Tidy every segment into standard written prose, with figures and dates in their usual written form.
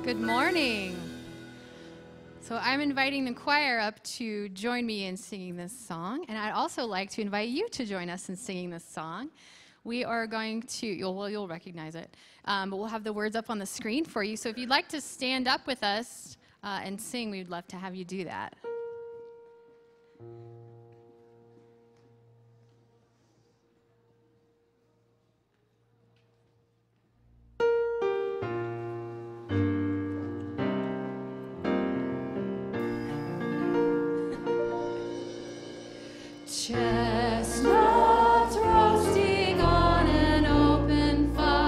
Good morning. So I'm inviting the choir up to join me in singing this song, and I'd also like to invite you to join us in singing this song. We are going to, you'll recognize it, but we'll have the words up on the screen for you. So if you'd like to stand up with us and sing, we'd love to have you do that. Chestnuts roasting on an open fire.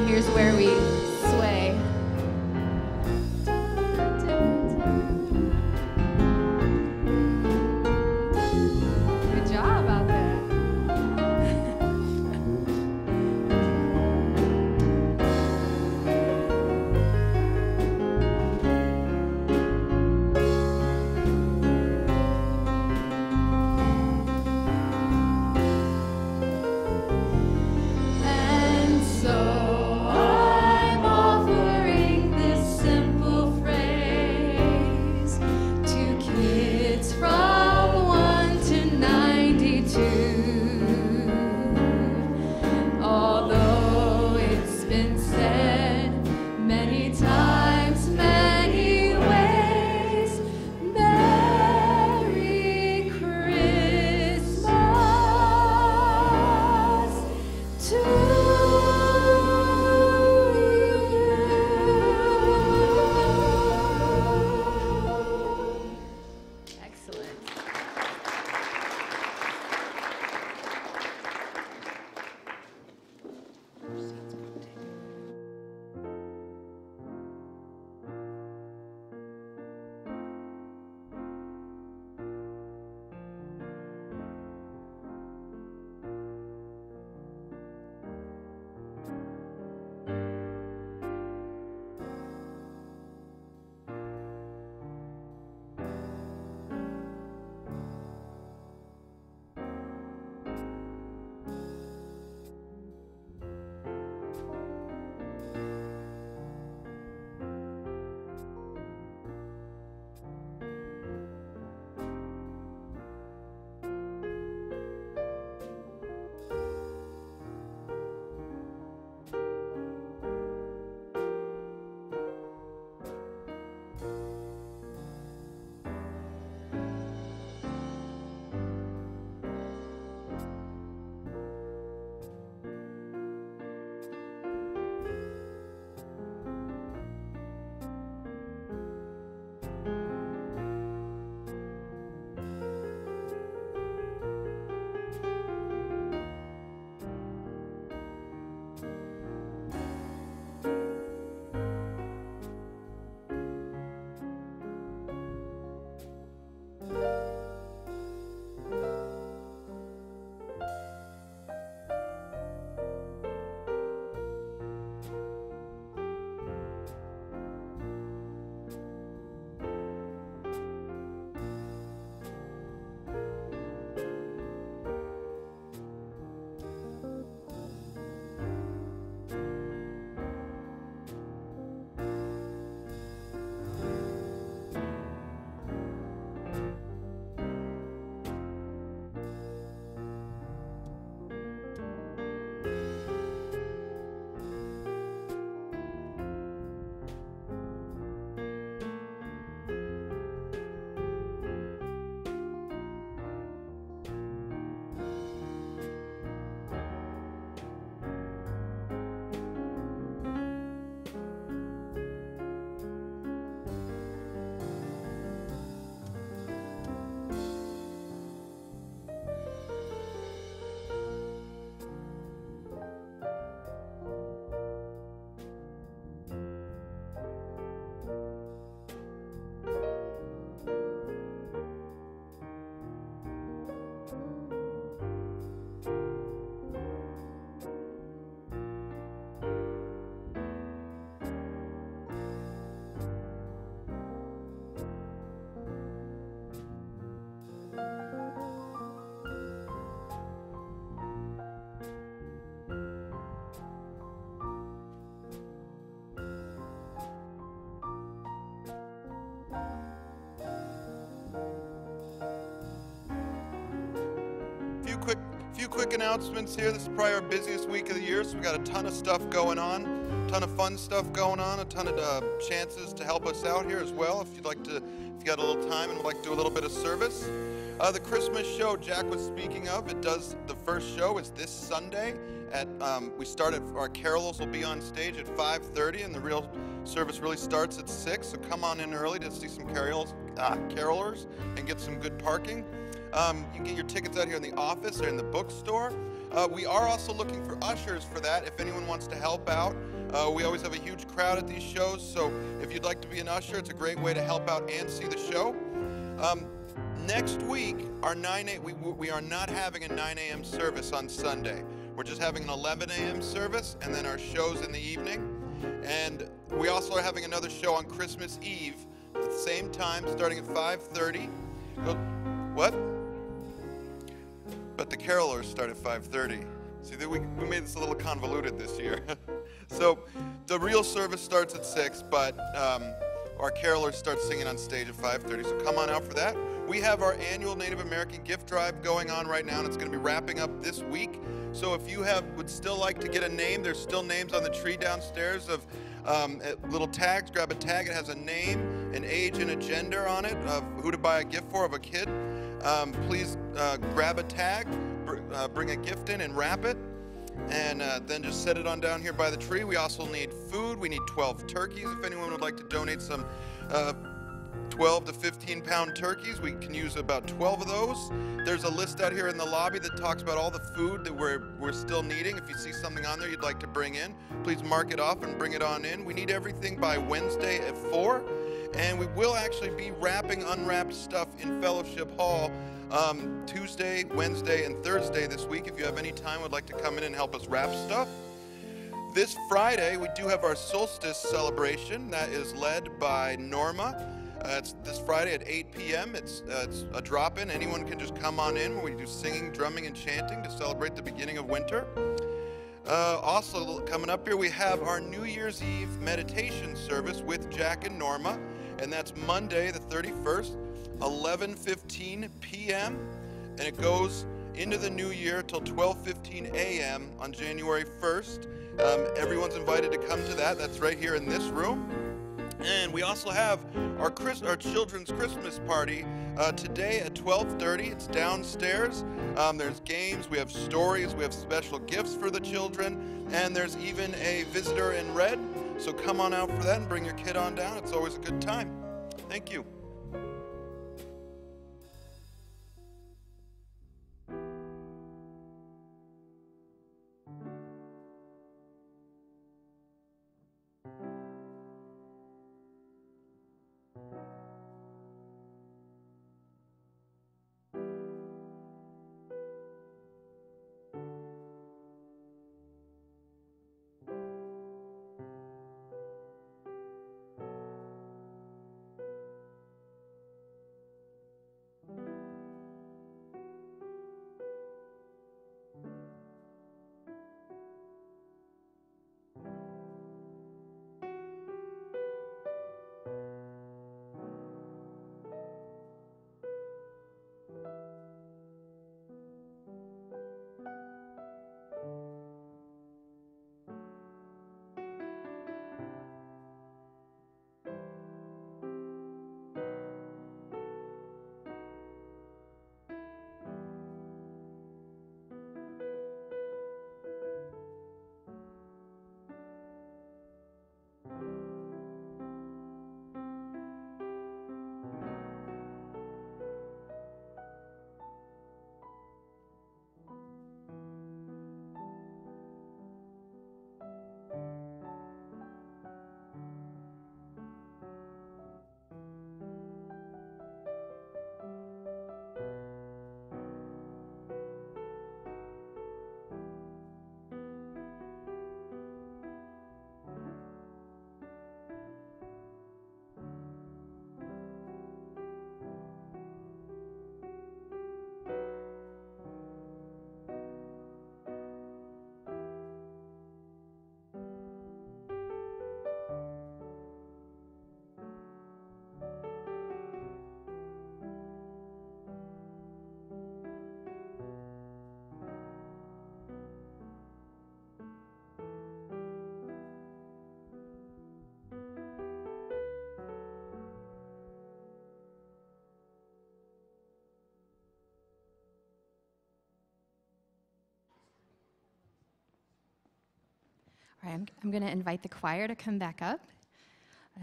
here's where we sway. Good job out there. And so I'm offering this simple phrase to kids from 1 to 92. Although it's been said many times, many ways, Merry Christmas to you. Excellent. Few quick announcements here. This is probably our busiest week of the year, so we got a ton of stuff going on, a ton of fun stuff going on, a ton of chances to help us out here as well. If you got a little time and would like to do a little bit of service. The Christmas show Jack was speaking of, the first show is this Sunday we start at, our carolers will be on stage at 5:30, and the real service really starts at 6, so come on in early to see some carolers and get some good parking. You can get your tickets out here in the office or in the bookstore. We are also looking for ushers for that. If anyone wants to help out, We always have a huge crowd at these shows, so if you'd like to be an usher, it's a great way to help out and see the show. Next week, we are not having a 9 a.m. service on Sunday. We're just having an 11 a.m. service, and then our shows in the evening. And we also are having another show on Christmas Eve at the same time, starting at 5:30. What? But the carolers start at 5:30. See, we made this a little convoluted this year. So the real service starts at 6, but our carolers start singing on stage at 5:30. So come on out for that. We have our annual Native American gift drive going on right now, and it's going to be wrapping up this week. So if you would still like to get a name, there's still names on the tree downstairs of little tags. Grab a tag. It has a name, an age, and a gender on it of who to buy a gift for of a kid. Please grab a tag, bring a gift in, and wrap it. And then just set it on down here by the tree. We also need food. We need 12 turkeys. If anyone would like to donate some 12 to 15 pound turkeys, we can use about 12 of those. There's a list out here in the lobby that talks about all the food that we're still needing. If you see something on there you'd like to bring in, please mark it off and bring it on in. We need everything by Wednesday at 4. And we will actually be wrapping unwrapped stuff in Fellowship Hall Tuesday, Wednesday, and Thursday this week. If you have any time, would like to come in and help us wrap stuff. This Friday, we do have our solstice celebration that is led by Norma. It's this Friday at 8 p.m. It's a drop-in. Anyone can just come on in where we do singing, drumming, and chanting to celebrate the beginning of winter. Also, coming up here, we have our New Year's Eve meditation service with Jack and Norma, and that's Monday the 31st, 11:15 p.m., and it goes into the new year till 12:15 a.m. on January 1st. Everyone's invited to come to that. That's right here in this room. And we also have our children's Christmas party today at 12:30. It's downstairs. There's games, we have stories, we have special gifts for the children, and there's even a visitor in red. So come on out for that and bring your kid on down. It's always a good time. Thank you. All right, I'm going to invite the choir to come back up,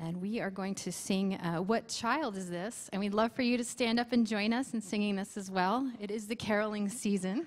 and we are going to sing What Child Is This? And we'd love for you to stand up and join us in singing this as well. It is the caroling season.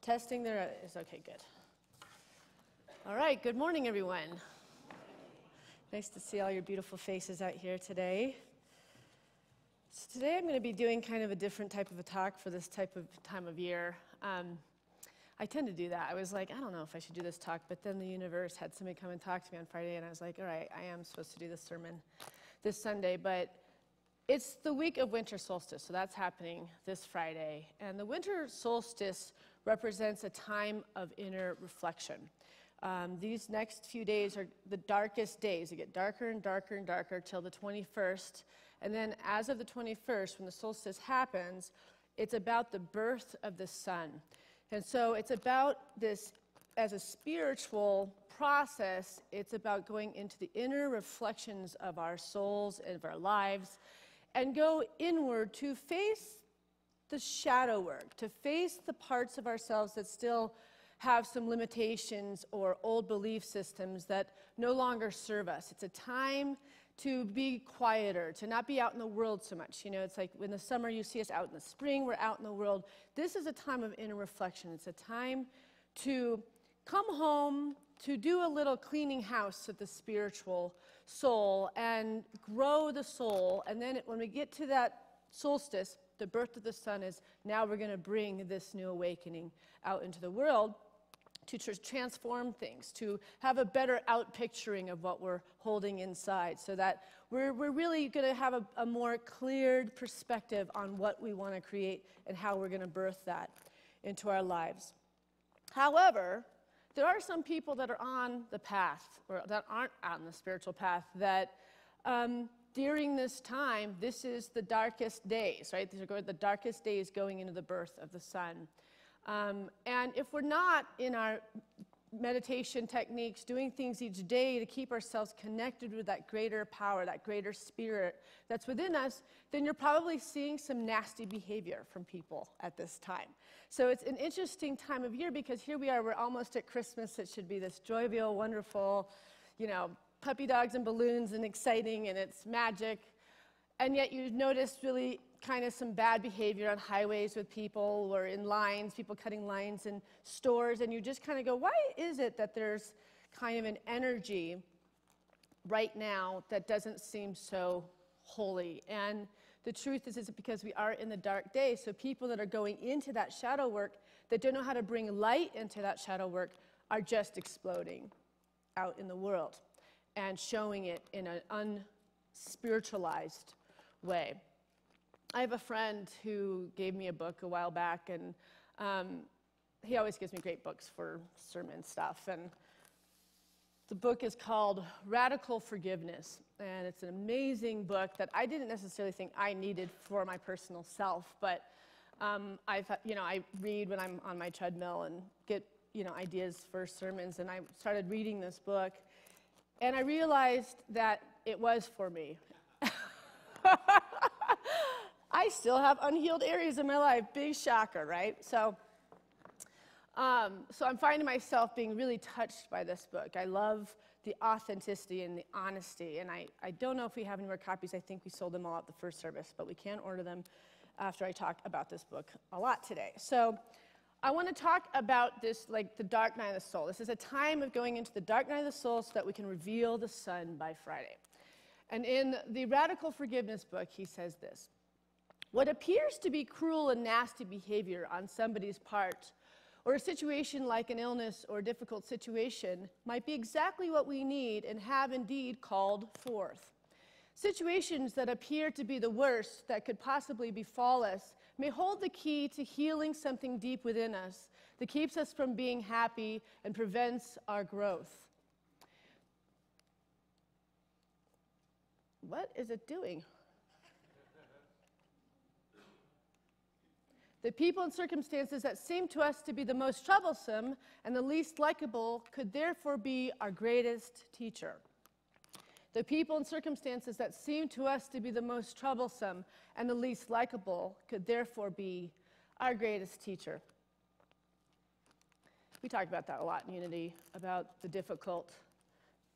Testing there is okay, good. All right, good morning, everyone. Nice to see all your beautiful faces out here today. So today I'm going to be doing kind of a different type of a talk for this type of time of year. I tend to do that. I was like, I don't know if I should do this talk, but then the universe had somebody come and talk to me on Friday, and I was like, all right, I am supposed to do this sermon this Sunday, but it's the week of winter solstice, so that's happening this Friday. And the winter solstice represents a time of inner reflection. These next few days are the darkest days. They get darker and darker and darker till the 21st. And then as of the 21st, when the solstice happens, it's about the birth of the sun. And so it's about this, as a spiritual process, it's about going into the inner reflections of our souls and of our lives and go inward to face the shadow work, to face the parts of ourselves that still have some limitations or old belief systems that no longer serve us. It's a time to be quieter, to not be out in the world so much. You know, it's like in the summer you see us out in the spring, we're out in the world. This is a time of inner reflection. It's a time to come home, to do a little cleaning house of the spiritual soul and grow the soul. And then when we get to that solstice, the birth of the sun is now we're going to bring this new awakening out into the world to transform things, to have a better out-picturing of what we're holding inside, so that we're really going to have a more cleared perspective on what we want to create and how we're going to birth that into our lives. However, there are some people that are on the path, or that aren't on the spiritual path, that during this time, this is the darkest days, right? These are the darkest days going into the birth of the sun. And if we're not in our meditation techniques, doing things each day to keep ourselves connected with that greater power, that greater spirit that's within us, then you're probably seeing some nasty behavior from people at this time. So it's an interesting time of year because here we are, we're almost at Christmas. It should be this jovial, wonderful, you know, puppy dogs and balloons and exciting, and it's magic. And yet you notice really kind of some bad behavior on highways with people or in lines, people cutting lines in stores, and you just kind of go, why is it that there's kind of an energy right now that doesn't seem so holy? And the truth is because we are in the dark days, so people that are going into that shadow work, that don't know how to bring light into that shadow work, are just exploding out in the world and showing it in an unspiritualized way. I have a friend who gave me a book a while back, and he always gives me great books for sermon stuff. And the book is called Radical Forgiveness, and it's an amazing book that I didn't necessarily think I needed for my personal self, but I thought, you know, I read when I'm on my treadmill and get, you know, ideas for sermons, and I started reading this book, and I realized that it was for me. I still have unhealed areas in my life. Big shocker, right? So I'm finding myself being really touched by this book. I love the authenticity and the honesty. And I don't know if we have any more copies. I think we sold them all at the first service, but we can order them after I talk about this book a lot today. So I want to talk about this, like the dark night of the soul. This is a time of going into the dark night of the soul so that we can reveal the sun by Friday. And in the Radical Forgiveness book, he says this: what appears to be cruel and nasty behavior on somebody's part, or a situation like an illness or a difficult situation, might be exactly what we need and have indeed called forth. Situations that appear to be the worst that could possibly befall us may hold the key to healing something deep within us that keeps us from being happy and prevents our growth. What is it doing? The people and circumstances that seem to us to be the most troublesome and the least likable could therefore be our greatest teacher. The people and circumstances that seem to us to be the most troublesome and the least likable could therefore be our greatest teacher. We talk about that a lot in Unity, about the difficult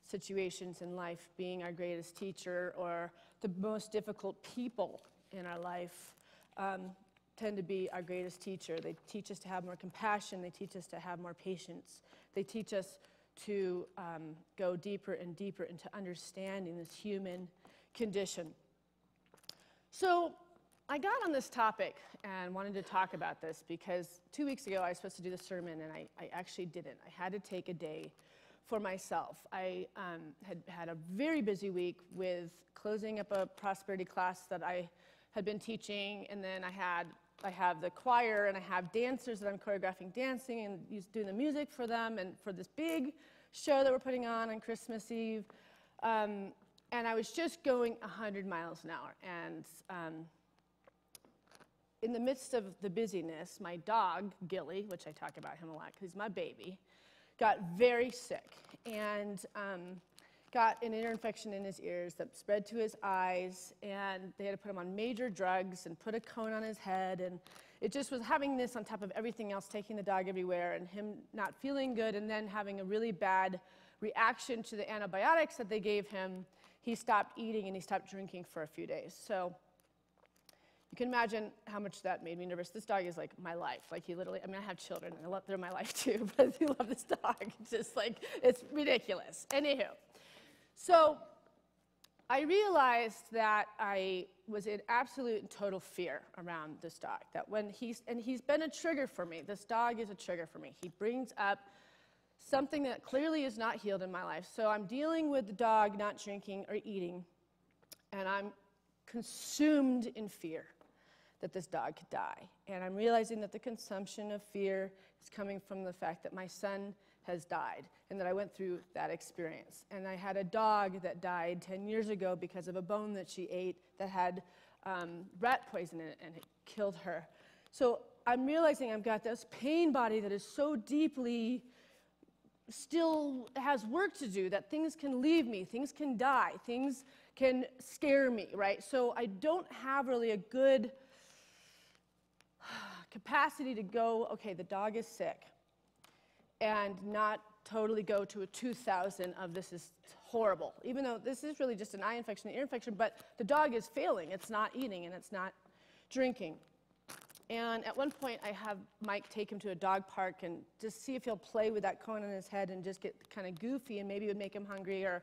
situations in life being our greatest teacher, or the most difficult people in our life tend to be our greatest teacher. They teach us to have more compassion. They teach us to have more patience. They teach us to go deeper and deeper into understanding this human condition. So I got on this topic and wanted to talk about this because 2 weeks ago I was supposed to do the sermon, and I actually didn't. I had to take a day for myself. I had a very busy week with closing up a prosperity class that I had been teaching, and then I have the choir, and I have dancers that I'm choreographing dancing and doing the music for them, and for this big show that we're putting on Christmas Eve. And I was just going 100 miles an hour. And in the midst of the busyness, my dog, Gilly, which I talk about him a lot because he's my baby, got very sick and got an ear infection in his ears that spread to his eyes, and they had to put him on major drugs and put a cone on his head, and it just was having this on top of everything else, taking the dog everywhere, and him not feeling good, and then having a really bad reaction to the antibiotics that they gave him. He stopped eating and he stopped drinking for a few days. So you can imagine how much that made me nervous. This dog is like my life. Like, he literally, I mean, I have children, and they're my life too, but I love this dog. It's just like, it's ridiculous. Anywho, so I realized that I was in absolute and total fear around this dog. That when he's been a trigger for me. This dog is a trigger for me. He brings up something that clearly is not healed in my life. So I'm dealing with the dog not drinking or eating, and I'm consumed in fear that this dog could die. And I'm realizing that the consumption of fear is coming from the fact that my son has died, and that I went through that experience. And I had a dog that died 10 years ago because of a bone that she ate that had rat poison in it, and it killed her. So I'm realizing I've got this pain body that is so deeply still has work to do, that things can leave me, things can die, things can scare me, right? So I don't have really a good capacity to go, okay, the dog is sick, and not totally go to a 2,000 of this is horrible, even though this is really just an eye infection, an ear infection, but the dog is failing. It's not eating and it's not drinking. And at one point, I have Mike take him to a dog park and just see if he'll play with that cone on his head and just get kind of goofy, and maybe it would make him hungry. And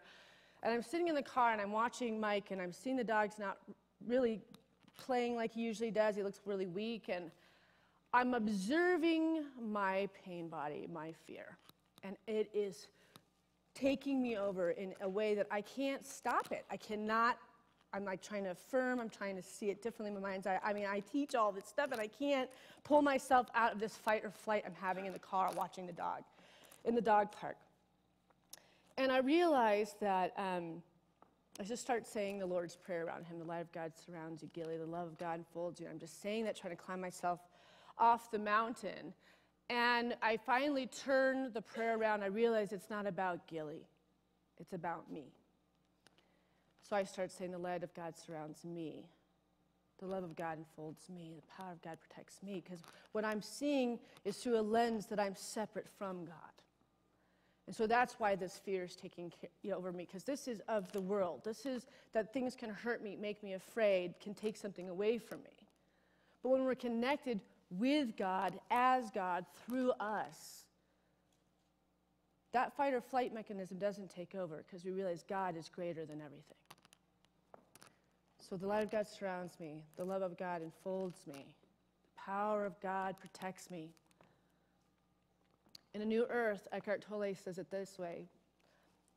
I'm sitting in the car and I'm watching Mike, and I'm seeing the dog's not really playing like he usually does. He looks really weak, and I'm observing my pain body, my fear, and it is taking me over in a way that I can't stop it. I cannot. I'm like trying to affirm, I'm trying to see it differently in my mind's eye. I mean, I teach all this stuff, and I can't pull myself out of this fight or flight I'm having in the car watching the dog, in the dog park. And I realized that I just start saying the Lord's Prayer around him. The light of God surrounds you, Gilly. The love of God enfolds you. I'm just saying that, trying to climb myself off the mountain. And I finally turn the prayer around. I realize it's not about Gilly. It's about me. So I start saying, the light of God surrounds me. The love of God enfolds me. The power of God protects me. Because what I'm seeing is through a lens that I'm separate from God. And so that's why this fear is taking over me. Because this is of the world. This is that things can hurt me, make me afraid, can take something away from me. But when we're connected with God, as God, through us, that fight or flight mechanism doesn't take over, because we realize God is greater than everything. So the light of God surrounds me. The love of God enfolds me. The power of God protects me. In A New Earth, Eckhart Tolle says it this way: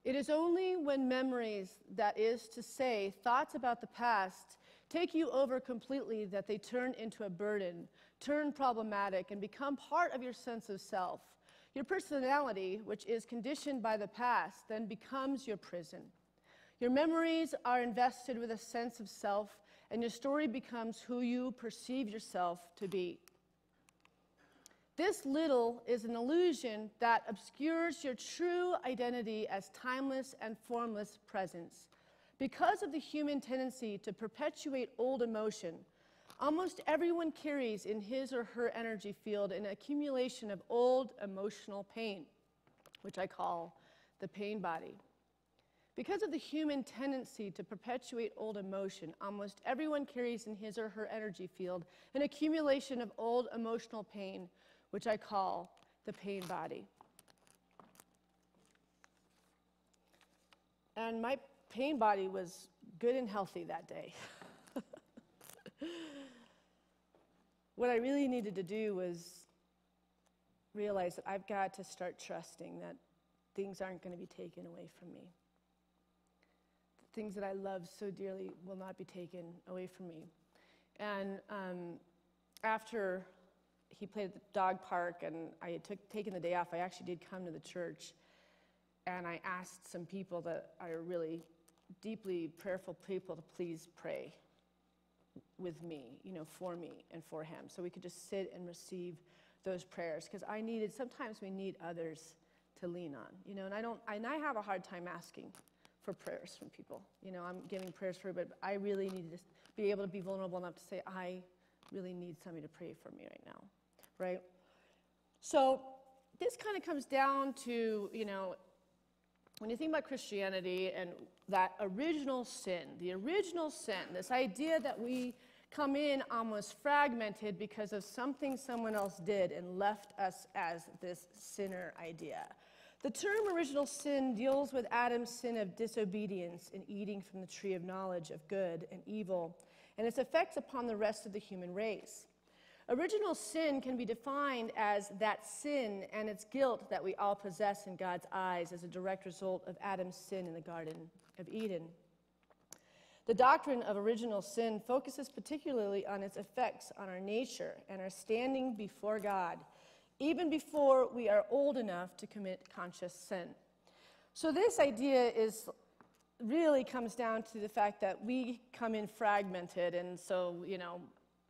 it is only when memories, that is to say, thoughts about the past, take you over completely that they turn into a burden, turn problematic, and become part of your sense of self. Your personality, which is conditioned by the past, then becomes your prison. Your memories are invested with a sense of self, and your story becomes who you perceive yourself to be. This little is an illusion that obscures your true identity as timeless and formless presence. Because of the human tendency to perpetuate old emotion, almost everyone carries in his or her energy field an accumulation of old emotional pain, which I call the pain body. Because of the human tendency to perpetuate old emotion, almost everyone carries in his or her energy field an accumulation of old emotional pain, which I call the pain body. And my pain body was good and healthy that day. What I really needed to do was realize that I've got to start trusting that things aren't going to be taken away from me. The things that I love so dearly will not be taken away from me. And after he played at the dog park and I had taken the day off, I actually did come to the church. And I asked some people that are really deeply prayerful people to please pray with me, for me and for him. So we could just sit and receive those prayers. Because sometimes we need others to lean on, and I have a hard time asking for prayers from people. I'm giving prayers for everybody, but I really need to be able to be vulnerable enough to say, I really need somebody to pray for me right now, right? So this kind of comes down to, when you think about Christianity and that original sin, this idea that we come in almost fragmented because of something someone else did and left us as this sinner idea. The term original sin deals with Adam's sin of disobedience in eating from the tree of knowledge of good and evil, and its effects upon the rest of the human race. Original sin can be defined as that sin and its guilt that we all possess in God's eyes as a direct result of Adam's sin in the Garden of Eden. The doctrine of original sin focuses particularly on its effects on our nature and our standing before God, even before we are old enough to commit conscious sin. So this idea really comes down to the fact that we come in fragmented, and so,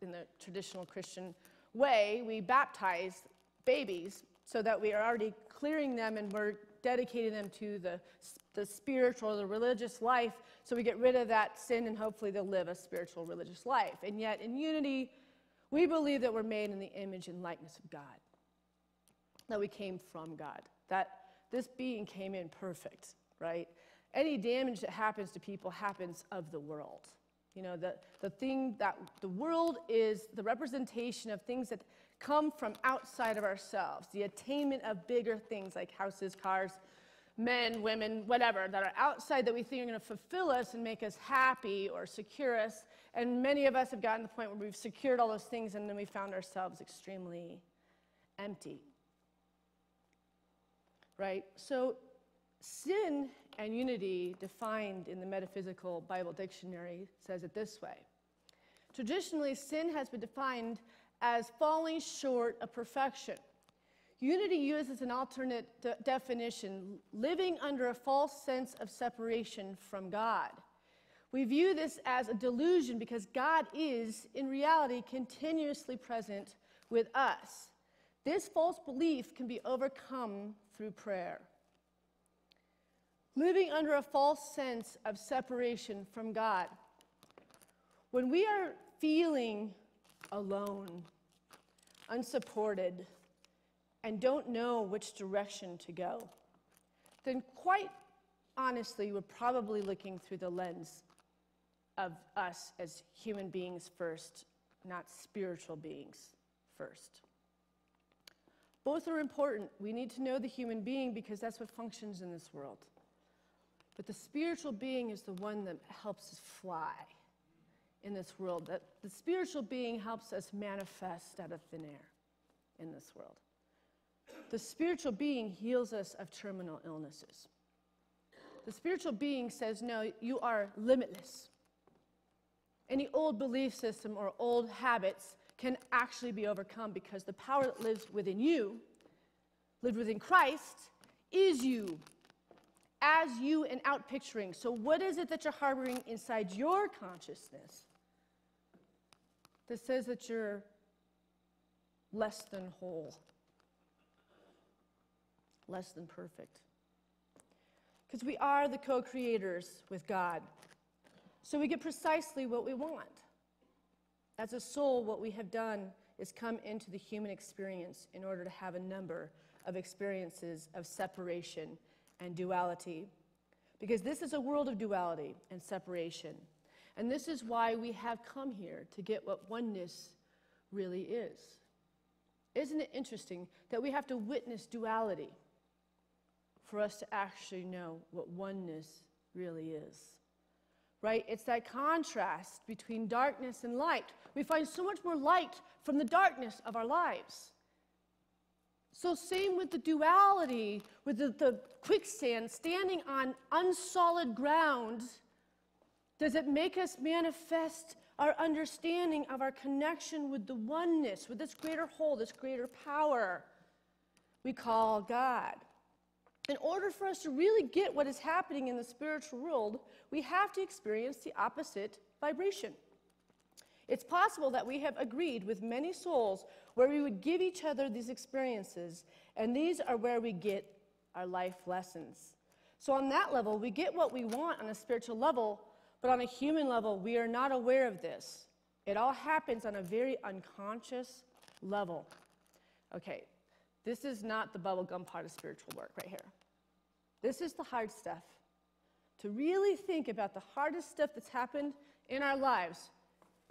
in the traditional Christian way, we baptize babies so that we are already clearing them and we're dedicating them to the spiritual, the religious life, so we get rid of that sin and hopefully they'll live a spiritual, religious life. And yet in unity, we believe that we're made in the image and likeness of God, that we came from God, that this being came in perfect, right? Any damage that happens to people happens of the world. The thing that the world is the representation of things that come from outside of ourselves, the attainment of bigger things like houses, cars, men, women, whatever, that are outside that we think are going to fulfill us and make us happy or secure us. And many of us have gotten to the point where we've secured all those things and then we found ourselves extremely empty. Right? So sin and unity, defined in the Metaphysical Bible Dictionary, says it this way. Traditionally, sin has been defined as falling short of perfection. Unity uses an alternate definition, living under a false sense of separation from God. We view this as a delusion because God is, in reality, continuously present with us. This false belief can be overcome through prayer. Living under a false sense of separation from God. When we are feeling alone, unsupported, and don't know which direction to go, then quite honestly, we're probably looking through the lens of us as human beings first, not spiritual beings first. Both are important. We need to know the human being because that's what functions in this world. But the spiritual being is the one that helps us fly in this world. That the spiritual being helps us manifest out of thin air in this world. The spiritual being heals us of terminal illnesses. The spiritual being says, no, you are limitless. Any old belief system or old habits can actually be overcome because the power that lives within you, lived within Christ, is you. As you and out picturing. So what is it that you're harboring inside your consciousness that says that you're less than whole, less than perfect? Because we are the co-creators with God. So we get precisely what we want. As a soul, what we have done is come into the human experience in order to have a number of experiences of separation and duality. because this is a world of duality and separation. And this is why we have come here, to get what oneness really is. Isn't it interesting that we have to witness duality for us to actually know what oneness really is? Right? It's that contrast between darkness and light. We find so much more light from the darkness of our lives. So same with the duality, with the quicksand, standing on unsolid ground. Does it make us manifest our understanding of our connection with the oneness, with this greater whole, this greater power we call God? In order for us to really get what is happening in the spiritual world, we have to experience the opposite vibration. It's possible that we have agreed with many souls where we would give each other these experiences, and these are where we get our life lessons. So on that level, we get what we want on a spiritual level, but on a human level, we are not aware of this. It all happens on a very unconscious level. Okay, this is not the bubblegum part of spiritual work right here. This is the hard stuff. To really think about the hardest stuff that's happened in our lives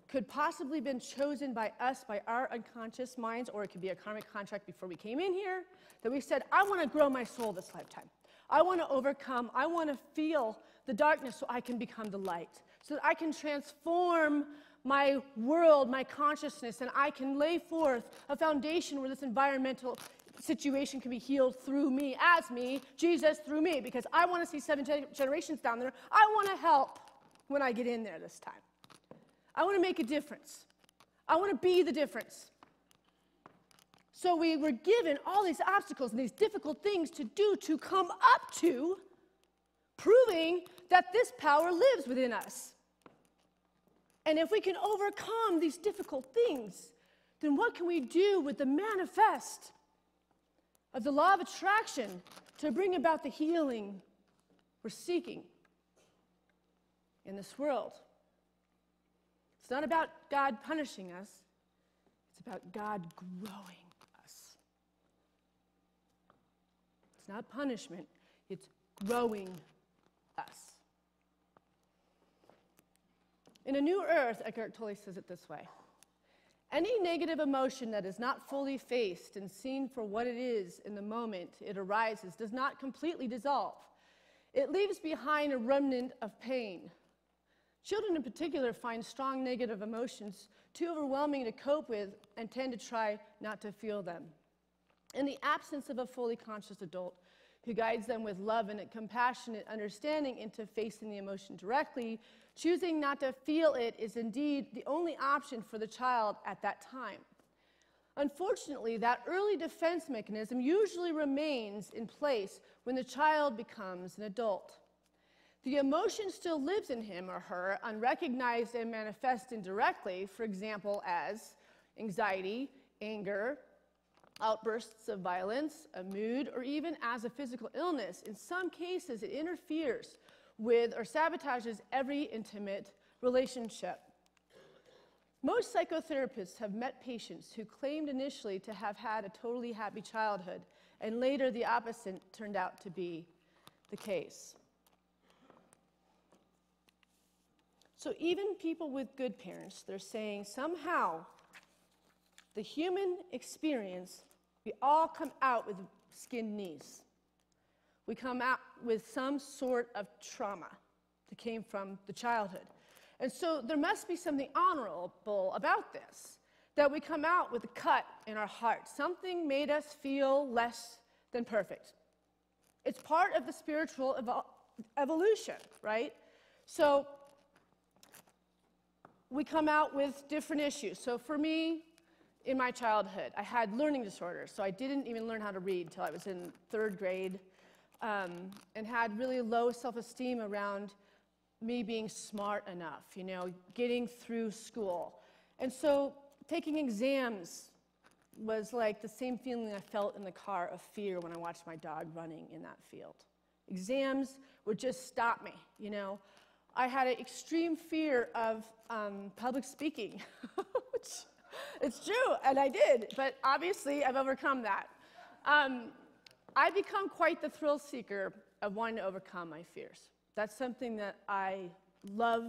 could possibly been chosen by us, by our unconscious minds, or it could be a karmic contract before we came in here, that we said, I want to grow my soul this lifetime. I want to overcome. I want to feel the darkness so I can become the light, so that I can transform my world, my consciousness, and I can lay forth a foundation where this environmental situation can be healed through me, as me, Jesus through me, because I want to see 7 generations down there. I want to help when I get in there this time. I want to make a difference. I want to be the difference. So we were given all these obstacles and these difficult things to do to come up to proving that this power lives within us. And if we can overcome these difficult things, then what can we do with the manifest of the law of attraction to bring about the healing we're seeking in this world? It's not about God punishing us. It's about God growing us. It's not punishment. It's growing us. In A New Earth, Eckhart Tolle says it this way. Any negative emotion that is not fully faced and seen for what it is in the moment it arises does not completely dissolve. It leaves behind a remnant of pain. Children in particular find strong negative emotions too overwhelming to cope with and tend to try not to feel them. In the absence of a fully conscious adult who guides them with love and a compassionate understanding into facing the emotion directly, choosing not to feel it is indeed the only option for the child at that time. Unfortunately, that early defense mechanism usually remains in place when the child becomes an adult. The emotion still lives in him or her, unrecognized and manifest indirectly, for example, as anxiety, anger, outbursts of violence, a mood, or even as a physical illness. In some cases, it interferes with or sabotages every intimate relationship. Most psychotherapists have met patients who claimed initially to have had a totally happy childhood, and later the opposite turned out to be the case. So even people with good parents, they're saying somehow the human experience, we all come out with skinned knees. We come out with some sort of trauma that came from the childhood. And so there must be something honorable about this, that we come out with a cut in our heart. Something made us feel less than perfect. It's part of the spiritual evolution, right? So we come out with different issues. So for me, in my childhood, I had learning disorders. So I didn't even learn how to read until I was in 3rd grade, and had really low self-esteem around me being smart enough, you know, getting through school. And so taking exams was like the same feeling I felt in the car of fear when I watched my dog running in that field. Exams would just stop me, you know. I had an extreme fear of public speaking, which it's true, and I did, but obviously I've overcome that. I've become quite the thrill seeker of wanting to overcome my fears. That's something that I love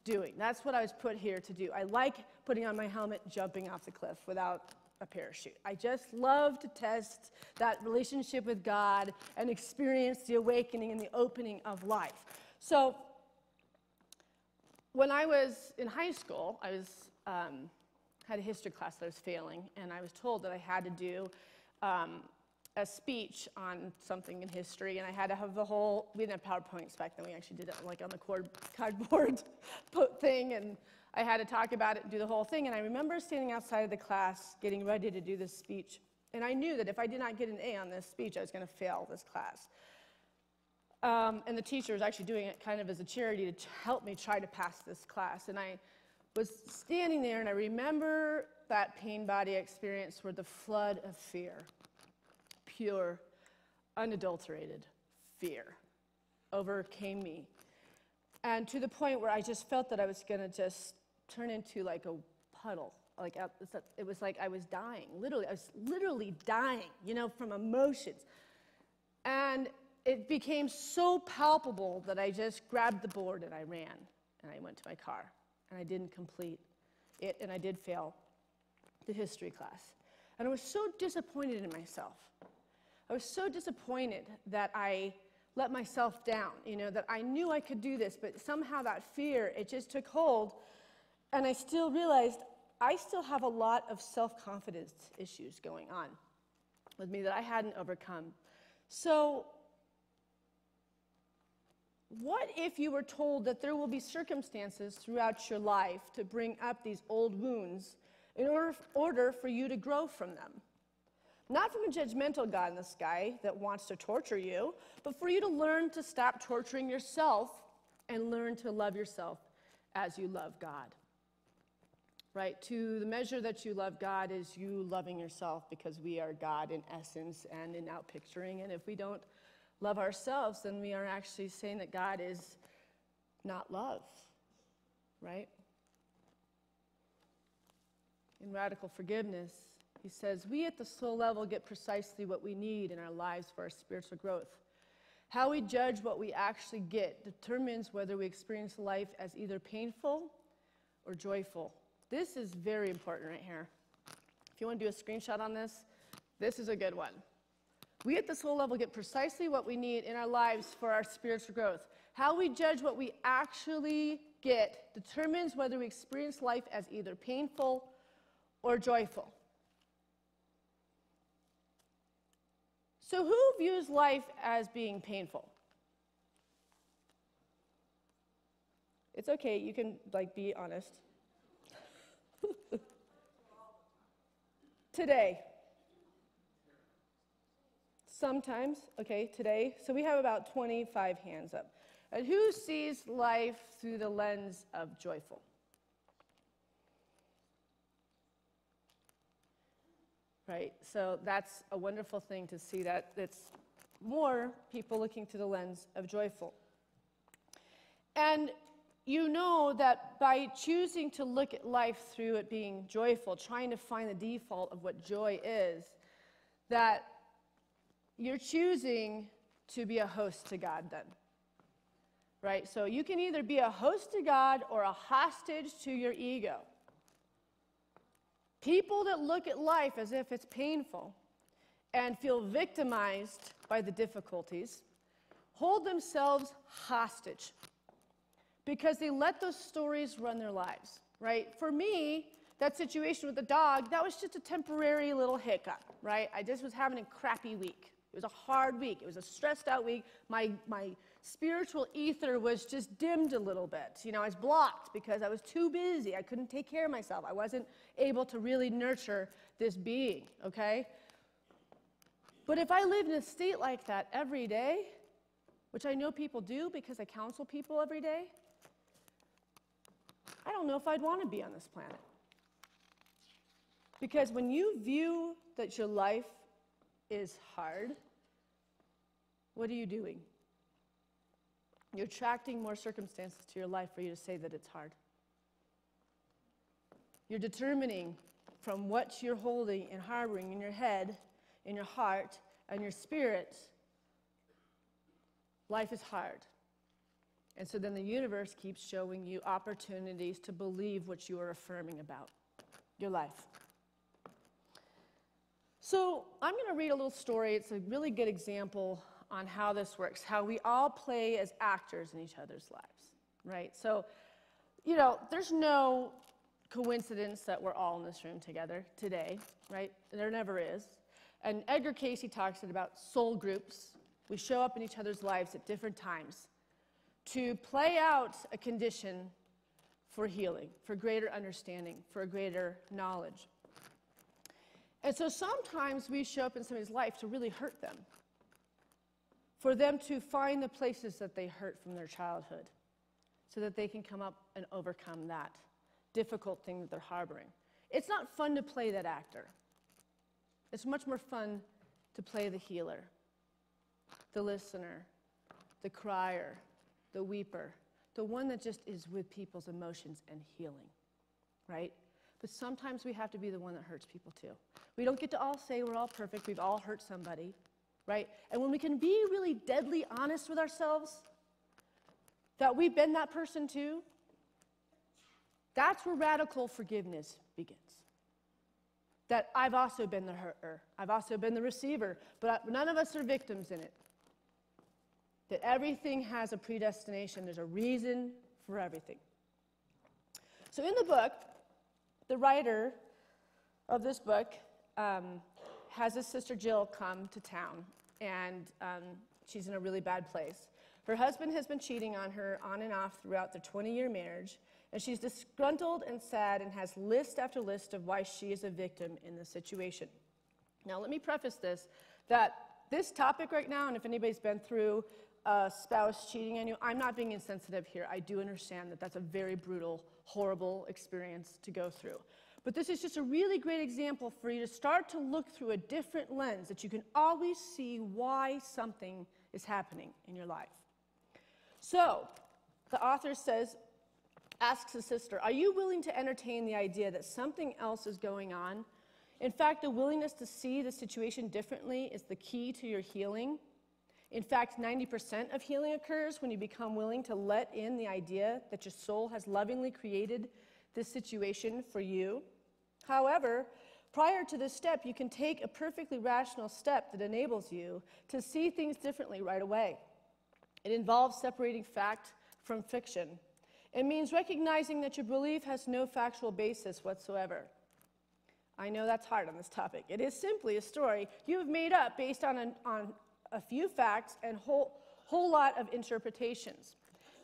doing. That's what I was put here to do. I like putting on my helmet, jumping off the cliff without a parachute. I just love to test that relationship with God and experience the awakening and the opening of life. So when I was in high school, I had a history class that I was failing, and I was told that I had to do a speech on something in history, and I had to have we didn't have PowerPoints back then, we actually did it like on the cardboard thing, and I had to talk about it and do the whole thing, and I remember standing outside of the class getting ready to do this speech, and I knew that if I did not get an A on this speech, I was going to fail this class. And the teacher was actually doing it kind of as a charity to help me try to pass this class, and I was standing there, and I remember that pain body experience where the flood of fear, pure, unadulterated fear, overcame me. And to the point where I just felt that I was going to just turn into like a puddle. It was like I was dying, literally. I was literally dying, from emotions. And it became so palpable that I just grabbed the board and I ran. And I went to my car. And I didn't complete it, and I did fail the history class. And I was so disappointed in myself. I was so disappointed that I let myself down, that I knew I could do this, but somehow that fear, it just took hold, and I still realized I still have a lot of self-confidence issues going on with me that I hadn't overcome. So what if you were told that there will be circumstances throughout your life to bring up these old wounds in order for you to grow from them? Not from a judgmental God in the sky that wants to torture you, but for you to learn to stop torturing yourself and learn to love yourself as you love God. Right? To the measure that you love God is you loving yourself, because we are God in essence and in outpicturing. And if we don't love ourselves, then we are actually saying that God is not love, right? In Radical Forgiveness, he says, we at the soul level get precisely what we need in our lives for our spiritual growth. How we judge what we actually get determines whether we experience life as either painful or joyful. This is very important right here. If you want to do a screenshot on this, this is a good one. We at the soul level get precisely what we need in our lives for our spiritual growth. How we judge what we actually get determines whether we experience life as either painful or joyful. So who views life as being painful? It's okay, you can be honest. Today. Sometimes, okay, today. So we have about 25 hands up. And who sees life through the lens of joyful? Right? So that's a wonderful thing to see, that it's more people looking through the lens of joyful. And you know that by choosing to look at life through it being joyful, trying to find the default of what joy is, that you're choosing to be a host to God then. Right? So you can either be a host to God or a hostage to your ego. People that look at life as if it's painful and feel victimized by the difficulties hold themselves hostage because they let those stories run their lives, right? For me, that situation with the dog, that was just a temporary little hiccup, right? I just was having a crappy week. It was a hard week. It was a stressed out week. My spiritual ether was just dimmed a little bit. I was blocked because I was too busy. I couldn't take care of myself. I wasn't able to really nurture this being, okay? But if I lived in a state like that every day, which I know people do because I counsel people every day, I don't know if I'd want to be on this planet. Because when you view that your life is hard, what are you doing? You're attracting more circumstances to your life for you to say that it's hard. You're determining from what you're holding and harboring in your head, in your heart, and your spirit, life is hard. And so then the universe keeps showing you opportunities to believe what you are affirming about your life. So I'm going to read a little story. It's a really good example on how this works, how we all play as actors in each other's lives, right? So, there's no coincidence that we're all in this room together today, right? There never is. And Edgar Cayce talks about soul groups. We show up in each other's lives at different times to play out a condition for healing, for greater understanding, for greater knowledge. And so sometimes we show up in somebody's life to really hurt them, for them to find the places that they hurt from their childhood, so that they can come up and overcome that difficult thing that they're harboring. It's not fun to play that actor. It's much more fun to play the healer, the listener, the crier, the weeper, the one that just is with people's emotions and healing, right? But sometimes we have to be the one that hurts people too. We don't get to all say we're all perfect. We've all hurt somebody, right? And when we can be really deadly honest with ourselves that we've been that person too, that's where radical forgiveness begins. That I've also been the hurter. I've also been the receiver, but none of us are victims in it. That everything has a predestination. There's a reason for everything. So in the book, the writer of this book has his sister Jill come to town, and she's in a really bad place. Her husband has been cheating on her on and off throughout their 20-year marriage, and she's disgruntled and sad and has list after list of why she is a victim in this situation. Now, let me preface this, that this topic right now, and if anybody's been through a spouse cheating on you, I'm not being insensitive here. I do understand that that's a very brutal, horrible experience to go through. But this is just a really great example for you to start to look through a different lens, that you can always see why something is happening in your life. So, the author asks his sister, are you willing to entertain the idea that something else is going on? In fact, the willingness to see the situation differently is the key to your healing. In fact, 90% of healing occurs when you become willing to let in the idea that your soul has lovingly created this situation for you. However, prior to this step, you can take a perfectly rational step that enables you to see things differently right away. It involves separating fact from fiction. It means recognizing that your belief has no factual basis whatsoever. I know that's hard on this topic. It is simply a story you have made up based on a few facts and whole lot of interpretations.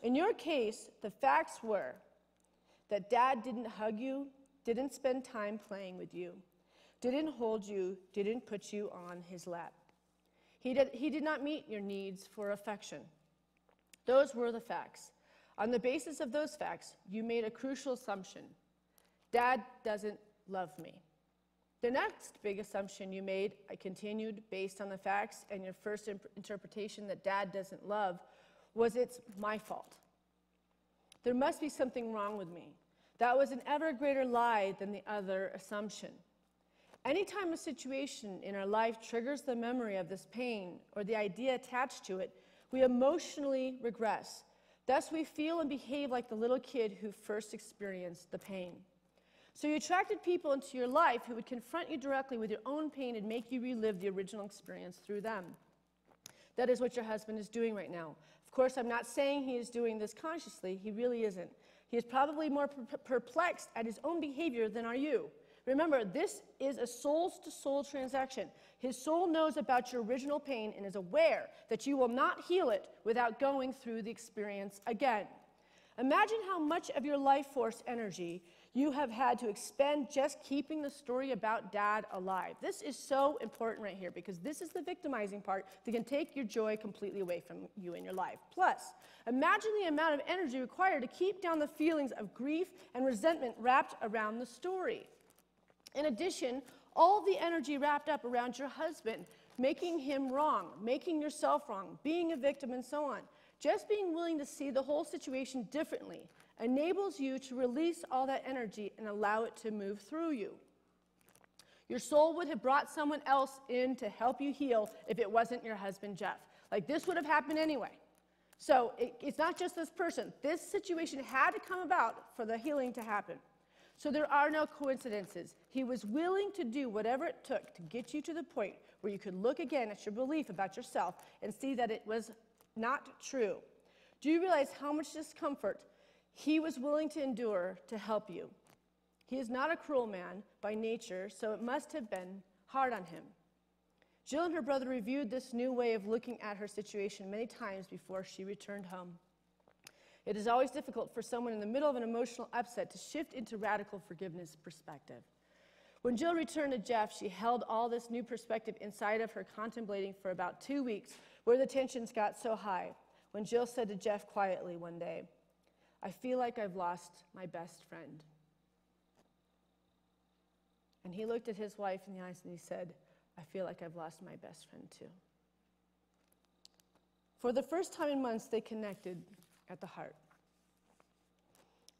In your case, the facts were that Dad didn't hug you, didn't spend time playing with you, didn't hold you, didn't put you on his lap. He did not meet your needs for affection. Those were the facts. On the basis of those facts, you made a crucial assumption. Dad doesn't love me. The next big assumption you made, I continued, based on the facts and your first interpretation that Dad doesn't love, was it's my fault. There must be something wrong with me. That was an ever greater lie than the other assumption. Anytime a situation in our life triggers the memory of this pain or the idea attached to it, we emotionally regress. Thus, we feel and behave like the little kid who first experienced the pain. So you attracted people into your life who would confront you directly with your own pain and make you relive the original experience through them. That is what your husband is doing right now. Of course, I'm not saying he is doing this consciously. He really isn't. He is probably more perplexed at his own behavior than are you. Remember, this is a souls-to-soul transaction. His soul knows about your original pain and is aware that you will not heal it without going through the experience again. Imagine how much of your life force energy you have had to expend just keeping the story about Dad alive. This is so important right here because this is the victimizing part that can take your joy completely away from you in your life. Plus, imagine the amount of energy required to keep down the feelings of grief and resentment wrapped around the story. In addition, all the energy wrapped up around your husband, making him wrong, making yourself wrong, being a victim, and so on. Just being willing to see the whole situation differently enables you to release all that energy and allow it to move through you. Your soul would have brought someone else in to help you heal if it wasn't your husband, Jeff. Like, this would have happened anyway. So it's not just this person. This situation had to come about for the healing to happen. So there are no coincidences. He was willing to do whatever it took to get you to the point where you could look again at your belief about yourself and see that it was not true. Do you realize how much discomfort he was willing to endure to help you? He is not a cruel man by nature, so it must have been hard on him. Jill and her brother reviewed this new way of looking at her situation many times before she returned home. It is always difficult for someone in the middle of an emotional upset to shift into radical forgiveness perspective. When Jill returned to Jeff, she held all this new perspective inside of her, contemplating for about 2 weeks, where the tensions got so high. When Jill said to Jeff quietly one day, "I feel like I've lost my best friend." And he looked at his wife in the eyes and he said, "I feel like I've lost my best friend too." For the first time in months, they connected at the heart.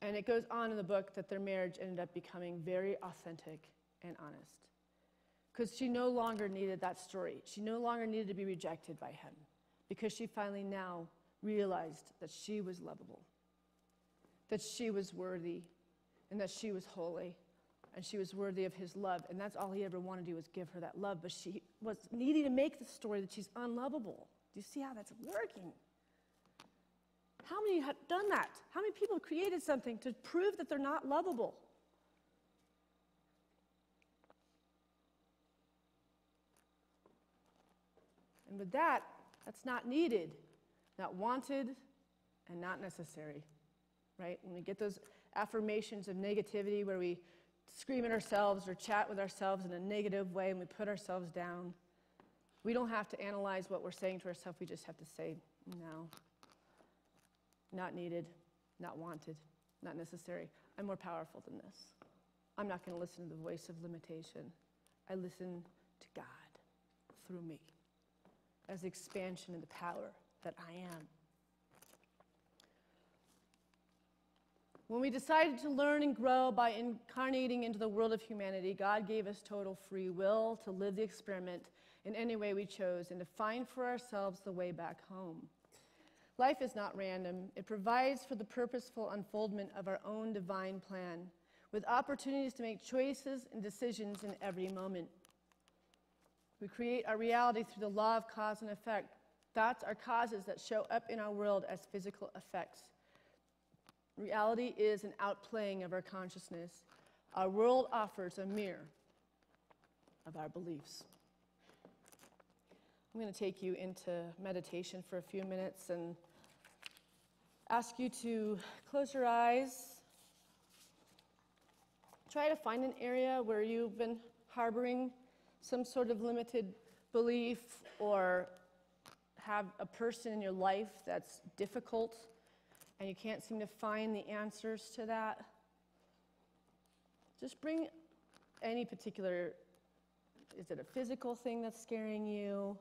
And it goes on in the book that their marriage ended up becoming very authentic and honest. Because she no longer needed that story. She no longer needed to be rejected by him. Because she finally now realized that she was lovable, that she was worthy, and that she was holy, and she was worthy of his love. And that's all he ever wanted to do was give her that love. But she was needing to make the story that she's unlovable. Do you see how that's working? How many have done that? How many people have created something to prove that they're not lovable? And with that, that's not needed, not wanted, and not necessary, right? When we get those affirmations of negativity where we scream at ourselves or chat with ourselves in a negative way and we put ourselves down, we don't have to analyze what we're saying to ourselves. We just have to say, no, not needed, not wanted, not necessary. I'm more powerful than this. I'm not going to listen to the voice of limitation. I listen to God through me as the expansion and the power that I am. When we decided to learn and grow by incarnating into the world of humanity, God gave us total free will to live the experiment in any way we chose and to find for ourselves the way back home. Life is not random. It provides for the purposeful unfoldment of our own divine plan, with opportunities to make choices and decisions in every moment. We create our reality through the law of cause and effect. Thoughts are causes that show up in our world as physical effects. Reality is an outplaying of our consciousness. Our world offers a mirror of our beliefs. I'm going to take you into meditation for a few minutes and ask you to close your eyes. Try to find an area where you've been harboring some sort of limited belief or have a person in your life that's difficult and you can't seem to find the answers to that. Just bring any particular, is it a physical thing that's scaring you?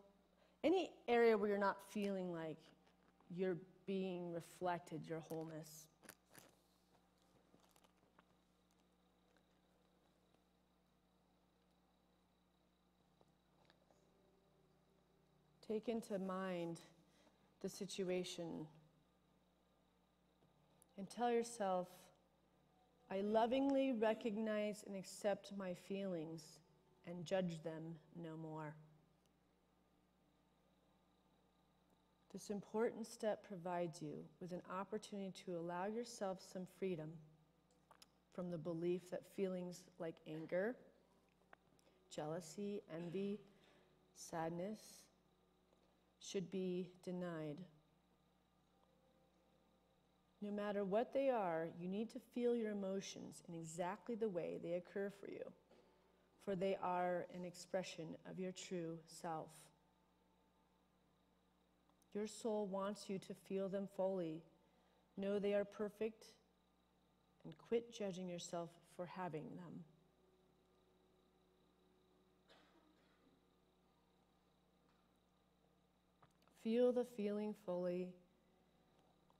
Any area where you're not feeling like you're being reflected, your wholeness. Take into mind the situation and tell yourself, I lovingly recognize and accept my feelings and judge them no more. This important step provides you with an opportunity to allow yourself some freedom from the belief that feelings like anger, jealousy, envy, sadness should be denied. No matter what they are, you need to feel your emotions in exactly the way they occur for you, for they are an expression of your true self. Your soul wants you to feel them fully. Know they are perfect and quit judging yourself for having them. Feel the feeling fully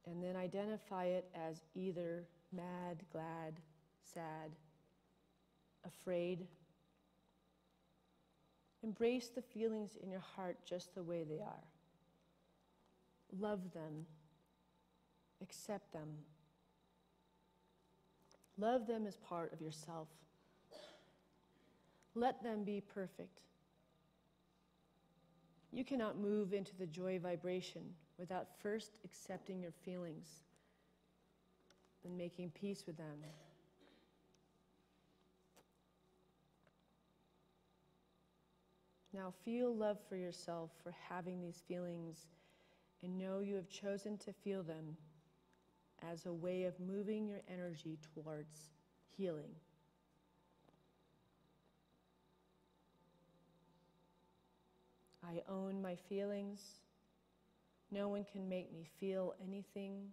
and then identify it as either mad, glad, sad, afraid. Embrace the feelings in your heart just the way they are. Love them Accept them. Love them as part of yourself. Let them be perfect. You cannot move into the joy vibration without first accepting your feelings and making peace with them. Now feel love for yourself for having these feelings, and know you have chosen to feel them as a way of moving your energy towards healing. I own my feelings. No one can make me feel anything.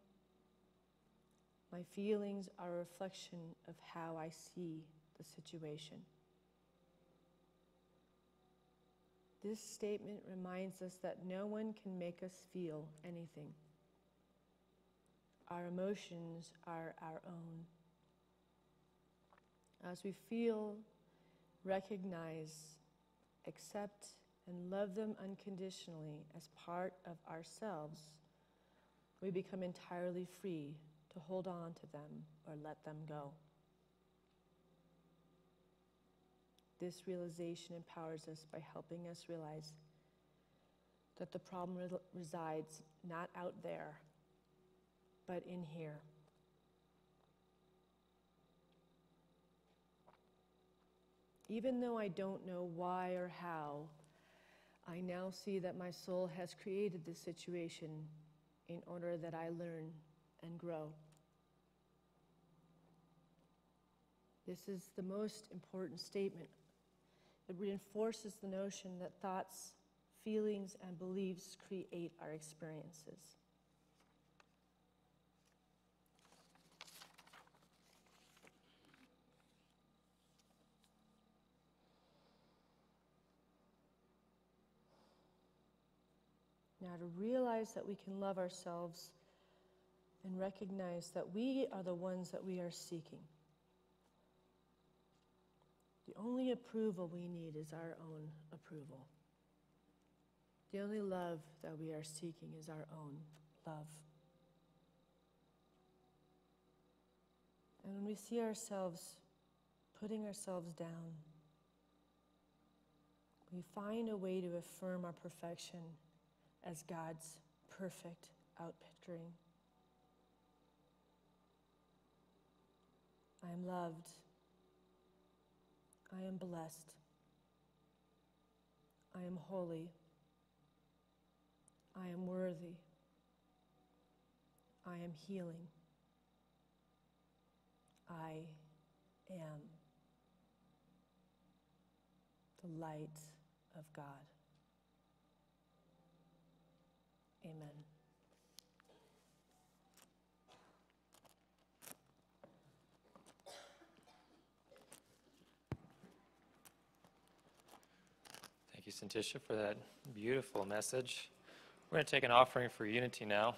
My feelings are a reflection of how I see the situation. This statement reminds us that no one can make us feel anything. Our emotions are our own. As we feel, recognize, accept, and love them unconditionally as part of ourselves, we become entirely free to hold on to them or let them go. This realization empowers us by helping us realize that the problem resides not out there, but in here. Even though I don't know why or how, I now see that my soul has created this situation in order that I learn and grow. This is the most important statement. It reinforces the notion that thoughts, feelings, and beliefs create our experiences. Now, to realize that we can love ourselves and recognize that we are the ones that we are seeking. The only approval we need is our own approval. The only love that we are seeking is our own love. And when we see ourselves putting ourselves down, we find a way to affirm our perfection as God's perfect outpicturing. I am loved. I am blessed. I am holy. I am worthy. I am healing. I am the light of God. Amen. Thank you, Santisha, for that beautiful message. We're going to take an offering for unity now.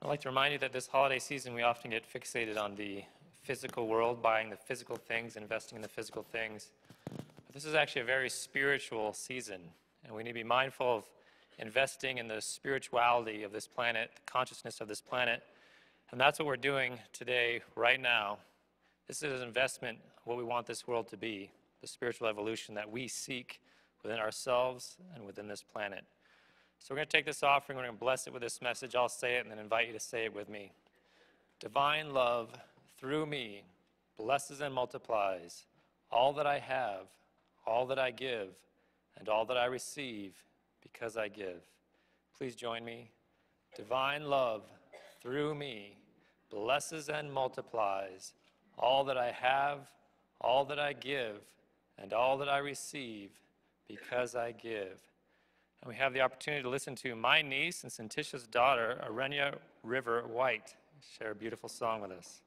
I'd like to remind you that this holiday season we often get fixated on the physical world, buying the physical things, investing in the physical things. But this is actually a very spiritual season, and we need to be mindful of investing in the spirituality of this planet, the consciousness of this planet. And that's what we're doing today, right now. This is an investment of what we want this world to be, the spiritual evolution that we seek within ourselves and within this planet. So we're going to take this offering, we're going to bless it with this message. I'll say it and then invite you to say it with me. Divine love through me blesses and multiplies all that I have, all that I give, and all that I receive because I give. Please join me. Divine love through me blesses and multiplies all that I have, all that I give, and all that I receive because I give. And we have the opportunity to listen to my niece and Santisha's daughter, Arenya River White, share a beautiful song with us.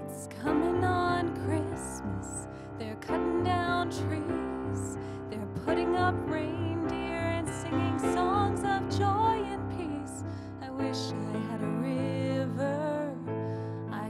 It's coming on Christmas. They're cutting down trees. They're putting up reindeer and singing songs of joy and peace. I wish I had a river I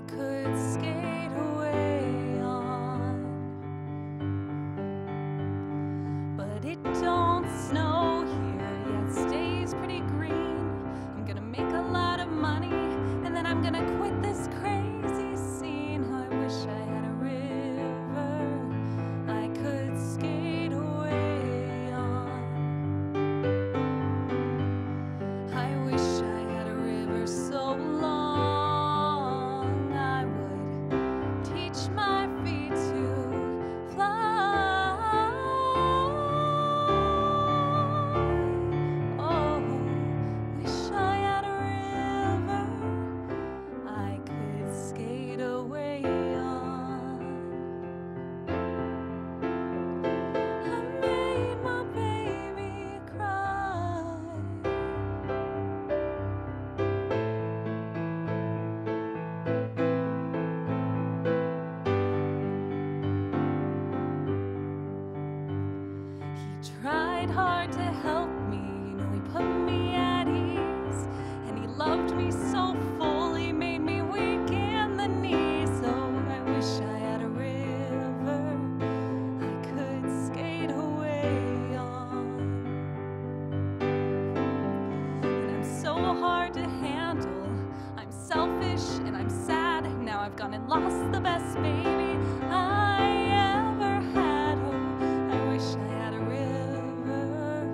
gone and lost the best baby I ever had. Oh, I wish I had a river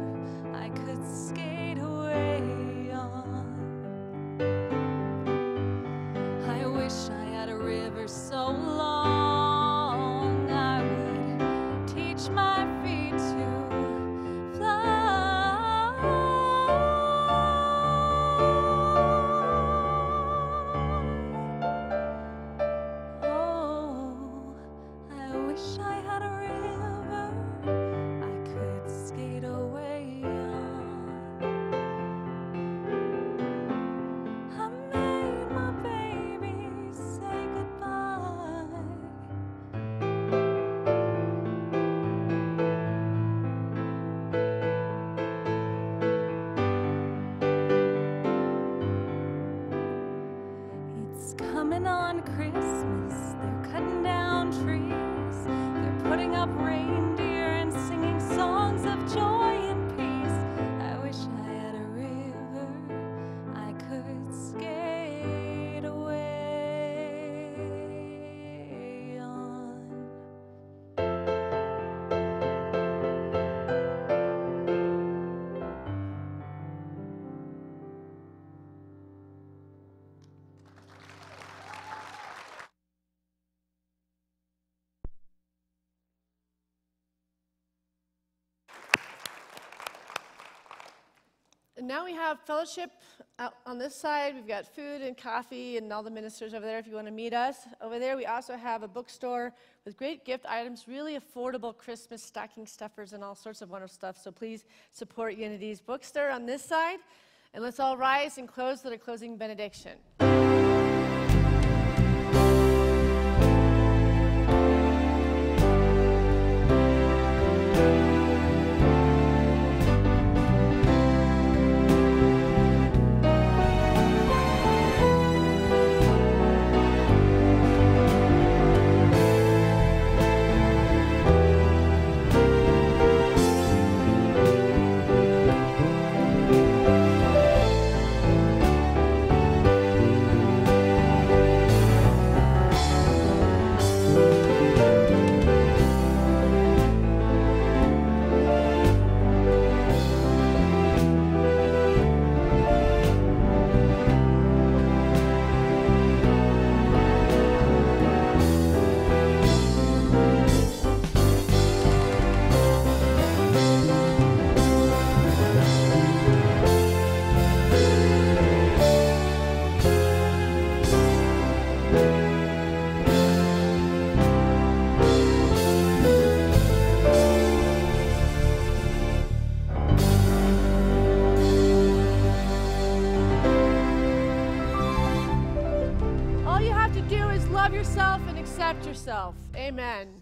I could skate away on. I wish I had a river so long I would teach my feet to fly. Oh, I wish I had a river I could skate away on. I made my baby say goodbye. It's coming on Christmas. They're cutting down trees. They're putting up reindeer and singing songs of joy and peace. I wish I had a river I could skate away on. And now we have fellowship out on this side. We've got food and coffee and all the ministers over there if you want to meet us. Over there, we also have a bookstore with great gift items, really affordable Christmas stocking stuffers and all sorts of wonderful stuff. So please support Unity's bookstore on this side. And let's all rise and close with a closing benediction. All you have to do is love yourself and accept yourself. Amen.